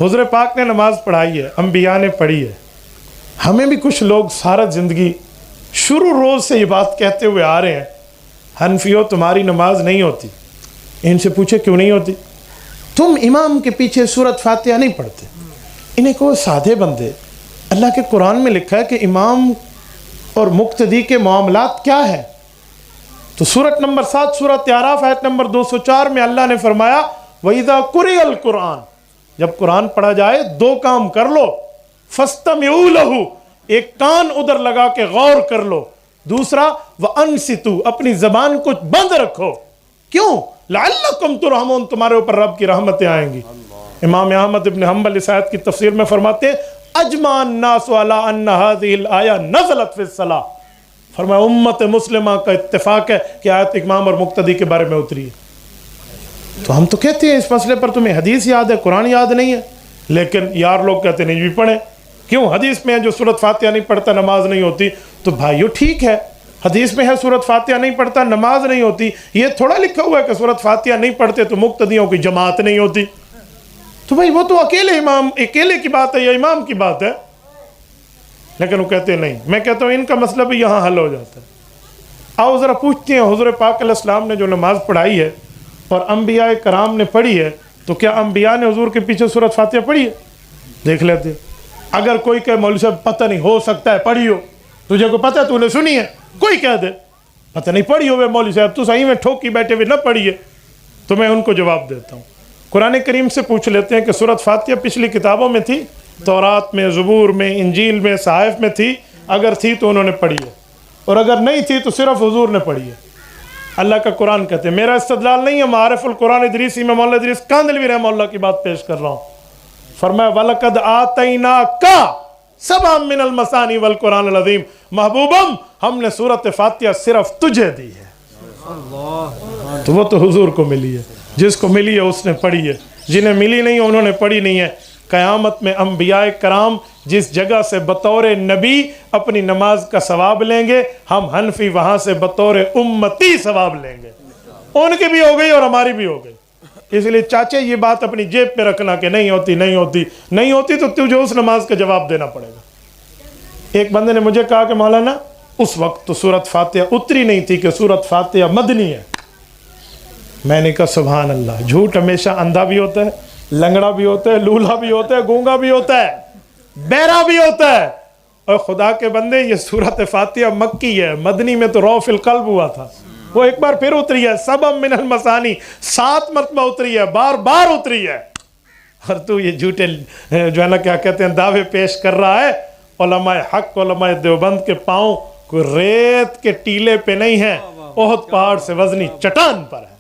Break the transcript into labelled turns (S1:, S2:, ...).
S1: حضور پاک نے نماز پڑھائی ہے، انبیاء نے پڑھی ہے، ہمیں بھی کچھ لوگ سارا زندگی شروع روز سے یہ بات کہتے ہوئے آ رہے ہیں، حنفیوں تمہاری نماز نہیں ہوتی۔ ان سے پوچھے کیوں نہیں ہوتی؟ تم امام کے پیچھے سورۃ فاتحہ نہیں پڑھتے۔ انہیں کو سادھے بندے، اللہ کے قرآن میں لکھا ہے کہ امام اور مقتدی کے معاملات کیا ہیں؟ تو سورۃ نمبر 7 سورۃ اعراف آیت نمبر 204 میں اللہ نے فرمایا وَإِذَا قُرِئَ الْقُرْآنُ، جب قرآن پڑھا جائے دو کام کر لو، فَاسْتَمِعُوا لَهُ، ایک کان ادھر لگا کے غور کر لو، دوسرا وَأَنصِتُوا، اپنی زبان کو بند رکھو۔ کیوں؟ لَعَلَّكُمْ تُرْحَمُونَ، تمہارے اوپر رب کی رحمتیں آئیں گی۔ امام احمد ابن حنبل اس آیت کی تفسیر میں فرماتے ہیں اجمع الناس علی ان هذه الآیہ نزلت فی الصلاۃ، فرمایا امت مسلمہ کا اتفاق ہے کہ آیت امام اور مقتدی کے بارے میں اتری ہے۔ تو ہم تو کہتے ہیں اس مسئلے پر تمہیں حدیث یاد ہے، قرآن یاد نہیں ہے، لیکن یار لوگ کہتے نہیں بھی پڑھیں، کیوں؟ حدیث میں ہے جو سورۃ فاتحہ نہیں پڑھتا نماز نہیں ہوتی۔ تو بھائیو ٹھیک ہے، حدیث میں ہے سورۃ فاتحہ نہیں پڑھتا نماز نہیں ہوتی، یہ تھوڑا لکھا ہوا ہے کہ سورۃ فاتحہ نہیں پڑھتے تو مقتدیوں کی جماعت نہیں ہوتی۔ تو بھائی وہ تو اکیلے کی بات ہے یا امام کی بات ہے، لیکن وہ کہتے نہیں۔ میں کہتا ہوں ان کا مسئلہ بھی یہاں حل ہو جاتا ہے۔ آؤ ذرا پوچھتے ہیں حضور پاک علیہ السلام نے جو نماز پڑھائی ہے اور انبیاء کرام نے پڑھی ہے، تو کیا انبیاء نے حضور کے پیچھے سورۃ فاتحہ پڑھی ہے؟ دیکھ لیتے ہیں۔ اگر کوئی کہے مولوی صاحب پتہ نہیں، ہو سکتا ہے پڑھی ہو، تجھے کو پتہ ہے، تو نے سنی ہے، کوئی کہہ دے پتہ نہیں پڑھی ہوئے مولوی صاحب تو صحیح میں ٹھوکی بیٹھے ہوئے نہ پڑھی ہے، تو میں ان کو جواب دیتا ہوں۔ قرآن کریم سے پوچھ لیتے ہیں کہ سورۃ فاتحہ پچھلی کتابوں میں تھی، تورات میں، زبور میں، انجیل میں، صحائف میں تھی؟ اگر تھی تو انہوں نے پڑھی ہے، اور اگر نہیں تھی تو صرف حضور نے پڑھی ہے۔ اللہ کا قرآن کہتے ہیں، میرا استدلال نہیں ہے، معارف القرآن ادریسی میں مولانا ادریس کاندھلوی رحمہ اللہ کی بات پیش کر رہا ہوں۔ فرمایا وَلَقَدْ آتَيْنَاكَ سَبْعًا مِّنَ الْمَثَانِي وَالْقُرْآنِ الْعَظِيمِ، محبوبم ہم نے سورۃ فاتحہ صرف تجھے دی ہے۔ تو وہ تو حضور کو ملی ہے، جس کو ملی ہے اس نے پڑھی ہے، جنہیں ملی نہیں انہوں نے پڑھی نہیں ہے۔ قیامت میں انبیاء کرام جس جگہ سے بطور نبی اپنی نماز کا ثواب لیں گے، ہم حنفی وہاں سے بطور امتی ثواب لیں گے۔ ان کی بھی ہو گئی اور ہماری بھی ہو گئی۔ اس لیے چاچے یہ بات اپنی جیب پہ رکھنا کہ نہیں ہوتی نہیں ہوتی نہیں ہوتی، تو تجھے اس نماز کا جواب دینا پڑے گا۔ ایک بندے نے مجھے کہا کہ مولانا اس وقت تو سورۃ فاتحہ اتری نہیں تھی کہ سورۃ فاتحہ مدنی ہے۔ میں نے کہا سبحان اللہ، جھوٹ ہمیشہ اندھا بھی ہوتا ہے، لنگڑا بھی ہوتا ہے، لولہا بھی ہوتا ہے، گونگا بھی ہوتا ہے، بہرا بھی ہوتا ہے۔ اور خدا کے بندے یہ سورۃ فاتحہ مکی ہے، مدنی میں تو روح فی القلب ہوا تھا، وہ ایک بار پھر اتری ہے، سبع من المثانی، 7 مرتبہ اتری ہے، بار بار اتری ہے۔ اور تو یہ جھوٹے جو ہے نا کیا کہتے ہیں دعوے پیش کر رہا ہے۔ علماء حق، علماء دیوبند کے پاؤں کوئی ریت کے ٹیلے پہ نہیں ہے، احد پہاڑ سے وزنی چٹان پر ہے۔